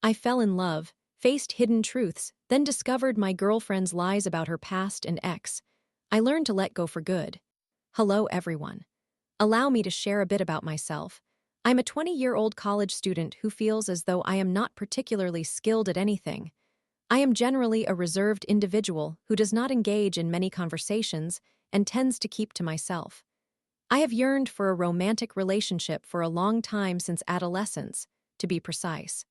I fell in love, faced hidden truths, then discovered my girlfriend's lies about her past and ex. I learned to let go for good. Hello, everyone. Allow me to share a bit about myself. I'm a 20-year-old college student who feels as though I am not particularly skilled at anything. I am generally a reserved individual who does not engage in many conversations and tends to keep to myself. I have yearned for a romantic relationship for a long time since adolescence, to be precise.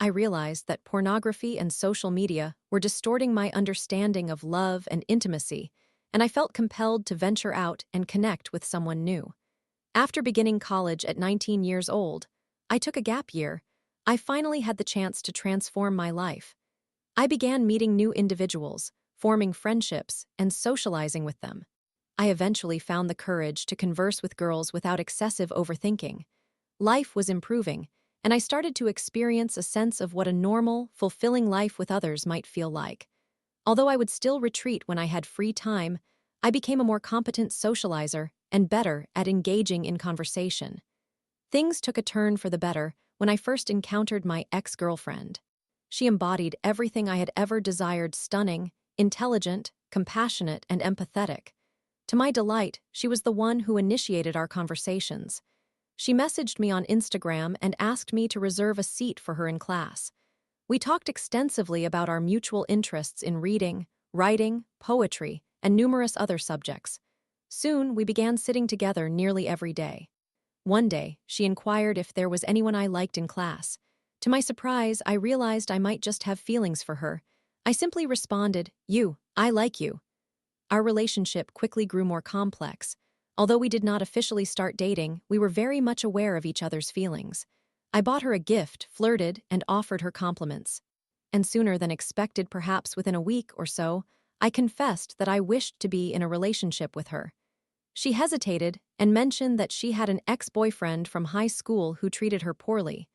I realized that pornography and social media were distorting my understanding of love and intimacy, and I felt compelled to venture out and connect with someone new. After beginning college at 19 years old, I took a gap year. I finally had the chance to transform my life. I began meeting new individuals, forming friendships, and socializing with them. I eventually found the courage to converse with girls without excessive overthinking. Life was improving, and I started to experience a sense of what a normal, fulfilling life with others might feel like. Although I would still retreat when I had free time, I became a more competent socializer and better at engaging in conversation. Things took a turn for the better when I first encountered my ex-girlfriend. She embodied everything I had ever desired: stunning, intelligent, compassionate, and empathetic. To my delight, she was the one who initiated our conversations. She messaged me on Instagram and asked me to reserve a seat for her in class. We talked extensively about our mutual interests in reading, writing, poetry, and numerous other subjects. Soon, we began sitting together nearly every day. One day, she inquired if there was anyone I liked in class. To my surprise, I realized I might just have feelings for her. I simply responded, "You, I like you." Our relationship quickly grew more complex. Although we did not officially start dating, we were very much aware of each other's feelings. I bought her a gift, flirted, and offered her compliments. And sooner than expected, perhaps within a week or so, I confessed that I wished to be in a relationship with her. She hesitated and mentioned that she had an ex-boyfriend from high school who treated her poorly.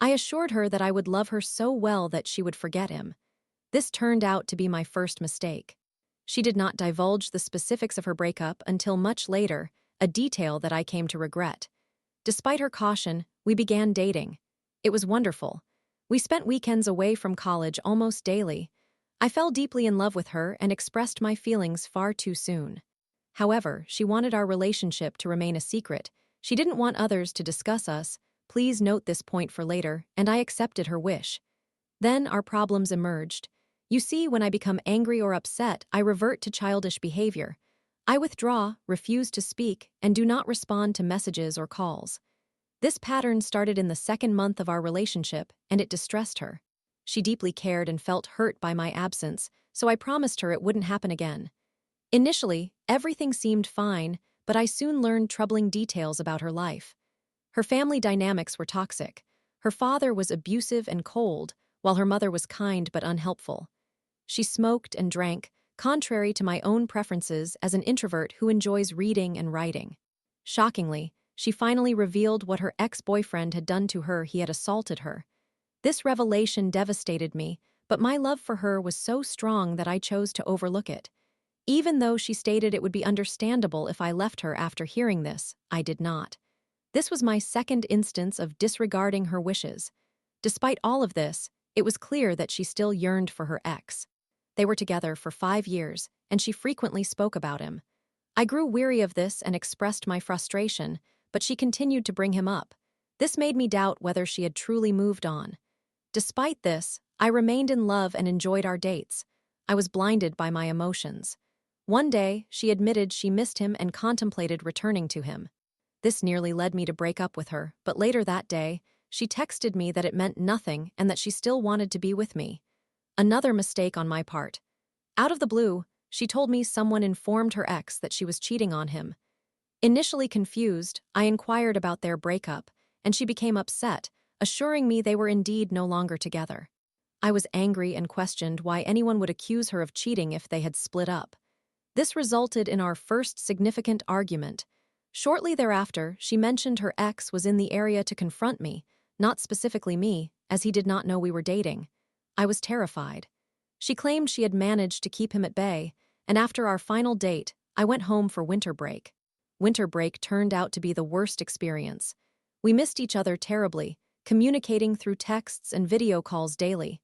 I assured her that I would love her so well that she would forget him. This turned out to be my first mistake. She did not divulge the specifics of her breakup until much later, a detail that I came to regret. Despite her caution, we began dating. It was wonderful. We spent weekends away from college almost daily. I fell deeply in love with her and expressed my feelings far too soon. However, she wanted our relationship to remain a secret. She didn't want others to discuss us. Please note this point for later, and I accepted her wish. Then our problems emerged. You see, when I become angry or upset, I revert to childish behavior. I withdraw, refuse to speak, and do not respond to messages or calls. This pattern started in the second month of our relationship, and it distressed her. She deeply cared and felt hurt by my absence, so I promised her it wouldn't happen again. Initially, everything seemed fine, but I soon learned troubling details about her life. Her family dynamics were toxic. Her father was abusive and cold, while her mother was kind but unhelpful. She smoked and drank, contrary to my own preferences as an introvert who enjoys reading and writing. Shockingly, she finally revealed what her ex-boyfriend had done to her. He had assaulted her. This revelation devastated me, but my love for her was so strong that I chose to overlook it. Even though she stated it would be understandable if I left her after hearing this, I did not. This was my second instance of disregarding her wishes. Despite all of this, it was clear that she still yearned for her ex. They were together for 5 years, and she frequently spoke about him. I grew weary of this and expressed my frustration, but she continued to bring him up. This made me doubt whether she had truly moved on. Despite this, I remained in love and enjoyed our dates. I was blinded by my emotions. One day, she admitted she missed him and contemplated returning to him. This nearly led me to break up with her, but later that day, she texted me that it meant nothing and that she still wanted to be with me. Another mistake on my part. Out of the blue, she told me someone informed her ex that she was cheating on him. Initially confused, I inquired about their breakup, and she became upset, assuring me they were indeed no longer together. I was angry and questioned why anyone would accuse her of cheating if they had split up. This resulted in our first significant argument. Shortly thereafter, she mentioned her ex was in the area to confront me, not specifically me, as he did not know we were dating. I was terrified. She claimed she had managed to keep him at bay, and after our final date, I went home for winter break. Winter break turned out to be the worst experience. We missed each other terribly, communicating through texts and video calls daily.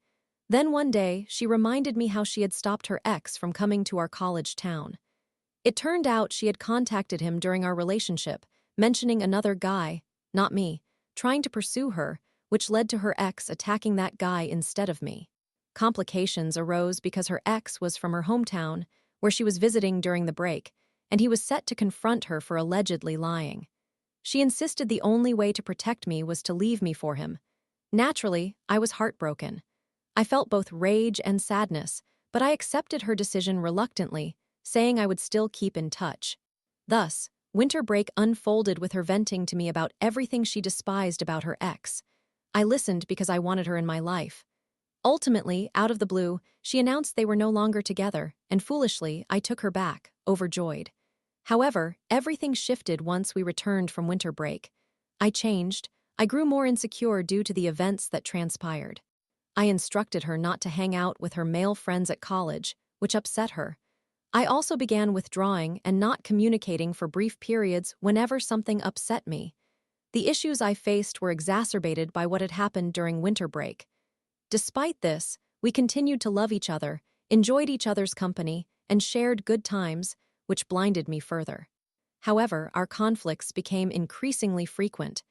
Then one day, she reminded me how she had stopped her ex from coming to our college town. It turned out she had contacted him during our relationship, mentioning another guy, not me, trying to pursue her, which led to her ex attacking that guy instead of me. Complications arose because her ex was from her hometown, where she was visiting during the break, and he was set to confront her for allegedly lying. She insisted the only way to protect me was to leave me for him. Naturally, I was heartbroken. I felt both rage and sadness, but I accepted her decision reluctantly, saying I would still keep in touch. Thus, winter break unfolded with her venting to me about everything she despised about her ex. I listened because I wanted her in my life. Ultimately, out of the blue, she announced they were no longer together, and foolishly, I took her back, overjoyed. However, everything shifted once we returned from winter break. I changed. I grew more insecure due to the events that transpired. I instructed her not to hang out with her male friends at college, which upset her. I also began withdrawing and not communicating for brief periods whenever something upset me. The issues I faced were exacerbated by what had happened during winter break. Despite this, we continued to love each other, enjoyed each other's company, and shared good times, which blinded me further. However, our conflicts became increasingly frequent.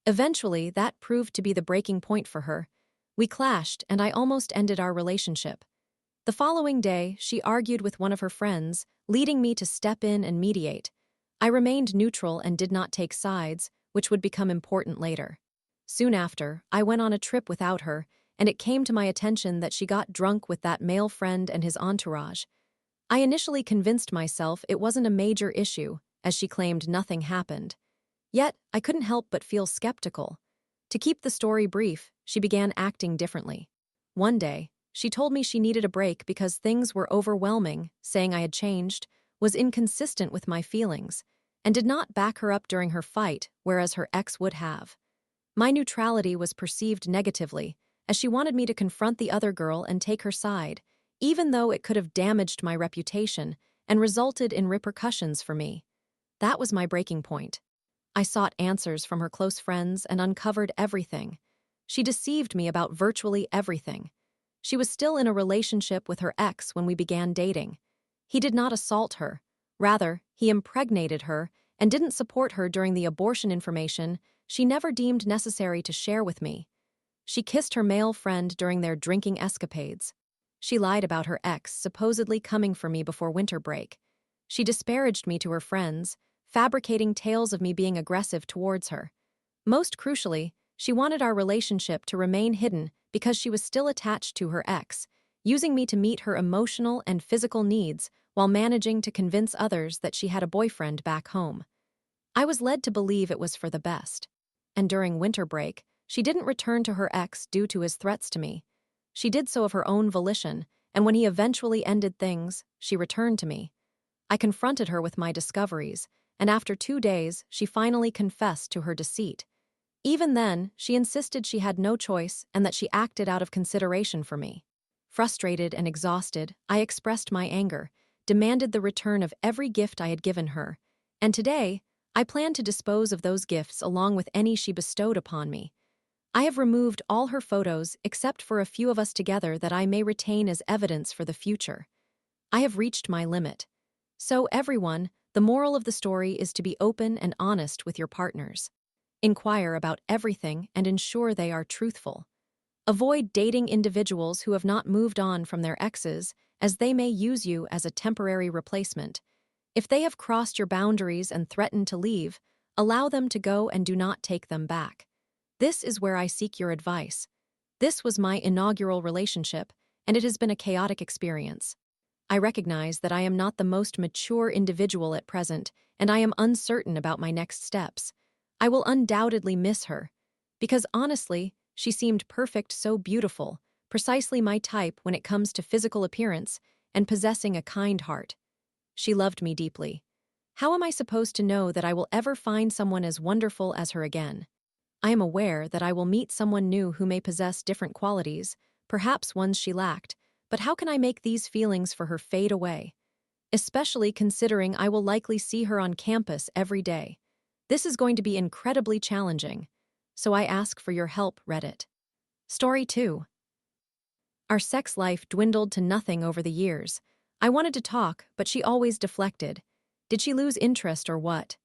Eventually, that proved to be the breaking point for her. We clashed, and I almost ended our relationship. The following day, she argued with one of her friends, leading me to step in and mediate. I remained neutral and did not take sides, which would become important later. Soon after, I went on a trip without her, and it came to my attention that she got drunk with that male friend and his entourage. I initially convinced myself it wasn't a major issue, as she claimed nothing happened. Yet, I couldn't help but feel skeptical. To keep the story brief, she began acting differently. One day, she told me she needed a break because things were overwhelming, saying I had changed, was inconsistent with my feelings, and did not back her up during her fight, whereas her ex would have. My neutrality was perceived negatively, as she wanted me to confront the other girl and take her side, even though it could have damaged my reputation and resulted in repercussions for me. That was my breaking point. I sought answers from her close friends and uncovered everything. She deceived me about virtually everything. She was still in a relationship with her ex when we began dating. He did not assault her. Rather, he impregnated her and didn't support her during the abortion information she never deemed necessary to share with me. She kissed her male friend during their drinking escapades. She lied about her ex supposedly coming for me before winter break. She disparaged me to her friends, fabricating tales of me being aggressive towards her. Most crucially, she wanted our relationship to remain hidden because she was still attached to her ex, using me to meet her emotional and physical needs while managing to convince others that she had a boyfriend back home. I was led to believe it was for the best. And during winter break, she didn't return to her ex due to his threats to me. She did so of her own volition, and when he eventually ended things, she returned to me. I confronted her with my discoveries, and after 2 days, she finally confessed to her deceit. Even then, she insisted she had no choice and that she acted out of consideration for me. Frustrated and exhausted, I expressed my anger, demanded the return of every gift I had given her, and today, I plan to dispose of those gifts along with any she bestowed upon me. I have removed all her photos except for a few of us together that I may retain as evidence for the future. I have reached my limit. So everyone, the moral of the story is to be open and honest with your partners. Inquire about everything and ensure they are truthful. Avoid dating individuals who have not moved on from their exes, as they may use you as a temporary replacement. If they have crossed your boundaries and threatened to leave, allow them to go and do not take them back. This is where I seek your advice. This was my inaugural relationship, and it has been a chaotic experience. I recognize that I am not the most mature individual at present, and I am uncertain about my next steps. I will undoubtedly miss her, because honestly, she seemed perfect, so beautiful, precisely my type when it comes to physical appearance and possessing a kind heart. She loved me deeply. How am I supposed to know that I will ever find someone as wonderful as her again? I am aware that I will meet someone new who may possess different qualities, perhaps ones she lacked, but how can I make these feelings for her fade away? Especially considering I will likely see her on campus every day. This is going to be incredibly challenging. so I ask for your help, Reddit. Story 2. Our sex life dwindled to nothing over the years. I wanted to talk, but she always deflected. Did she lose interest or what?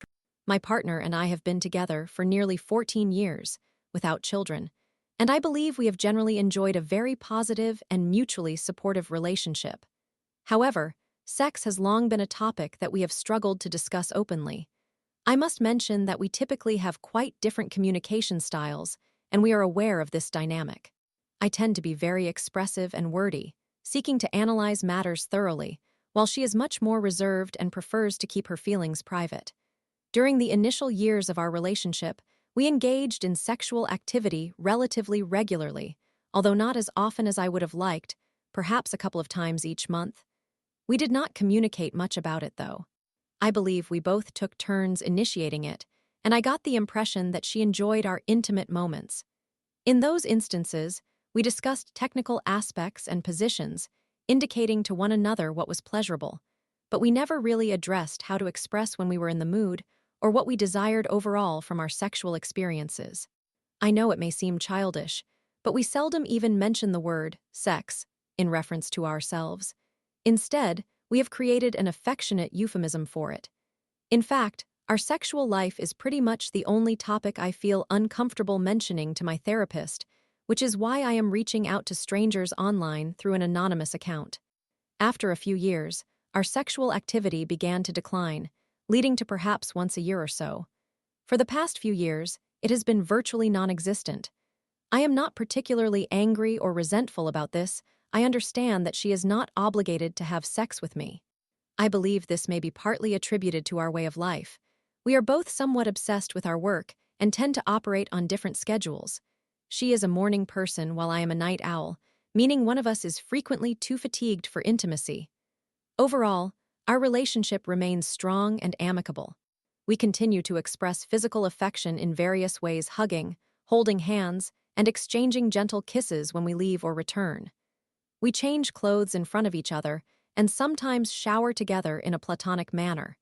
My partner and I have been together for nearly 14 years, without children, and I believe we have generally enjoyed a very positive and mutually supportive relationship. However, sex has long been a topic that we have struggled to discuss openly. I must mention that we typically have quite different communication styles, and we are aware of this dynamic. I tend to be very expressive and wordy, seeking to analyze matters thoroughly, while she is much more reserved and prefers to keep her feelings private. During the initial years of our relationship, we engaged in sexual activity relatively regularly, although not as often as I would have liked, perhaps a couple of times each month. We did not communicate much about it, though. I believe we both took turns initiating it, and I got the impression that she enjoyed our intimate moments. In those instances, we discussed technical aspects and positions, indicating to one another what was pleasurable, but we never really addressed how to express when we were in the mood or what we desired overall from our sexual experiences. I know it may seem childish, but we seldom even mention the word sex in reference to ourselves. Instead, we have created an affectionate euphemism for it. In fact, our sexual life is pretty much the only topic I feel uncomfortable mentioning to my therapist, which is why I am reaching out to strangers online through an anonymous account. After a few years, our sexual activity began to decline, leading to perhaps once a year or so. For the past few years, it has been virtually non-existent. I am not particularly angry or resentful about this. I understand that she is not obligated to have sex with me. I believe this may be partly attributed to our way of life. We are both somewhat obsessed with our work and tend to operate on different schedules. She is a morning person while I am a night owl, meaning one of us is frequently too fatigued for intimacy. Overall, our relationship remains strong and amicable. We continue to express physical affection in various ways, hugging, holding hands, and exchanging gentle kisses when we leave or return. We change clothes in front of each other and sometimes shower together in a platonic manner.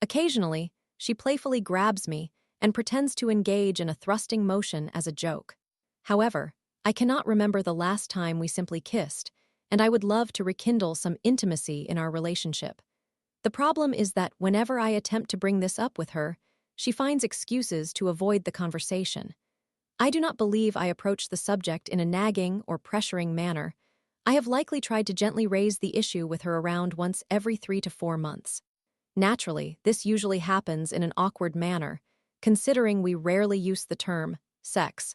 Occasionally, she playfully grabs me and pretends to engage in a thrusting motion as a joke. However, I cannot remember the last time we simply kissed, and I would love to rekindle some intimacy in our relationship. The problem is that whenever I attempt to bring this up with her, she finds excuses to avoid the conversation. I do not believe I approach the subject in a nagging or pressuring manner. I have likely tried to gently raise the issue with her around once every 3 to 4 months. Naturally, this usually happens in an awkward manner, considering we rarely use the term sex.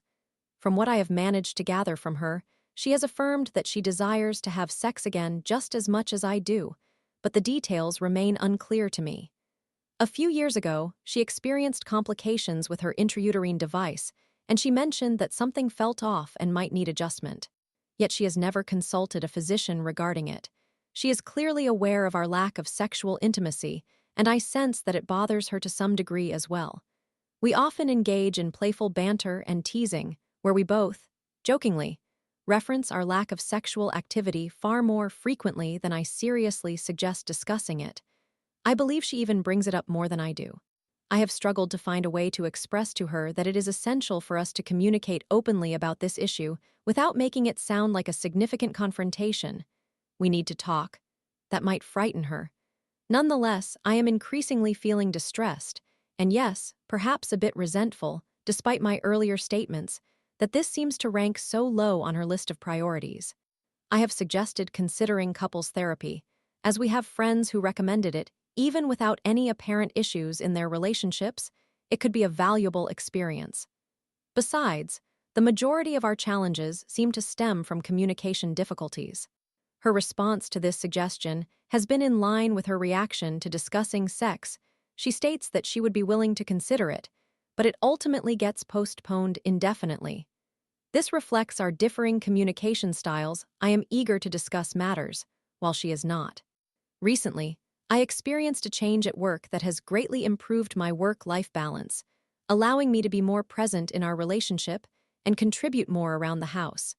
From what I have managed to gather from her, she has affirmed that she desires to have sex again just as much as I do, but the details remain unclear to me. A few years ago, she experienced complications with her intrauterine device, and she mentioned that something felt off and might need adjustment. Yet she has never consulted a physician regarding it. She is clearly aware of our lack of sexual intimacy, and I sense that it bothers her to some degree as well. We often engage in playful banter and teasing, where we both, jokingly, reference our lack of sexual activity far more frequently than I seriously suggest discussing it. I believe she even brings it up more than I do. I have struggled to find a way to express to her that it is essential for us to communicate openly about this issue without making it sound like a significant confrontation. We need to talk. That might frighten her. Nonetheless, I am increasingly feeling distressed, and yes, perhaps a bit resentful, despite my earlier statements, that this seems to rank so low on her list of priorities. I have suggested considering couples therapy, as we have friends who recommended it. Even without any apparent issues in their relationships, it could be a valuable experience. Besides, the majority of our challenges seem to stem from communication difficulties. Her response to this suggestion has been in line with her reaction to discussing sex. She states that she would be willing to consider it, but it ultimately gets postponed indefinitely. This reflects our differing communication styles. I am eager to discuss matters, while she is not. Recently, I experienced a change at work that has greatly improved my work-life balance, allowing me to be more present in our relationship and contribute more around the house.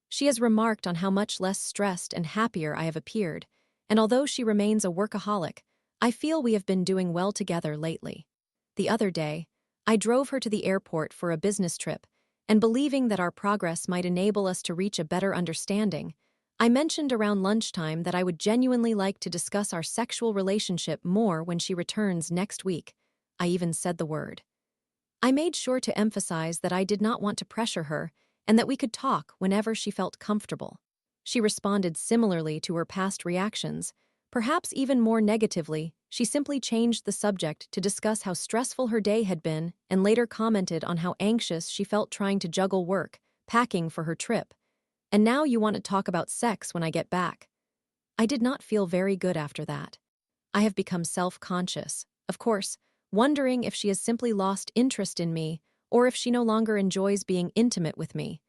She has remarked on how much less stressed and happier I have appeared, and although she remains a workaholic, I feel we have been doing well together lately. The other day, I drove her to the airport for a business trip, and believing that our progress might enable us to reach a better understanding, I mentioned around lunchtime that I would genuinely like to discuss our sexual relationship more when she returns next week. I even said the word. I made sure to emphasize that I did not want to pressure her and that we could talk whenever she felt comfortable. She responded similarly to her past reactions. Perhaps even more negatively, she simply changed the subject to discuss how stressful her day had been and later commented on how anxious she felt trying to juggle work, packing for her trip. And now you want to talk about sex when I get back. I did not feel very good after that. I have become self-conscious, of course, wondering if she has simply lost interest in me or if she no longer enjoys being intimate with me.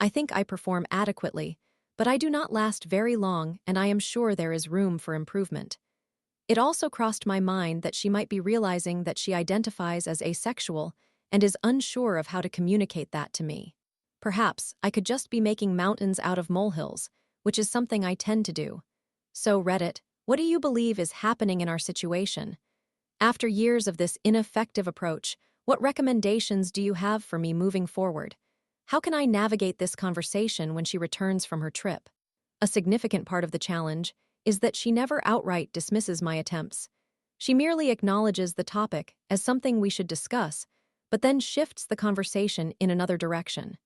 I think I perform adequately, but I do not last very long, and I am sure there is room for improvement. It also crossed my mind that she might be realizing that she identifies as asexual and is unsure of how to communicate that to me. Perhaps I could just be making mountains out of molehills, which is something I tend to do. So, Reddit, what do you believe is happening in our situation? After years of this ineffective approach, what recommendations do you have for me moving forward? How can I navigate this conversation when she returns from her trip? A significant part of the challenge is that she never outright dismisses my attempts. She merely acknowledges the topic as something we should discuss, but then shifts the conversation in another direction.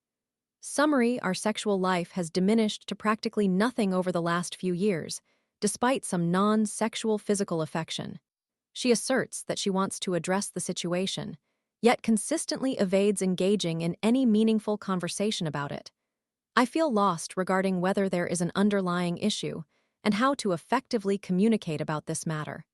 Summary: our sexual life has diminished to practically nothing over the last few years, despite some non-sexual physical affection. She asserts that she wants to address the situation, yet consistently evades engaging in any meaningful conversation about it. I feel lost regarding whether there is an underlying issue and how to effectively communicate about this matter.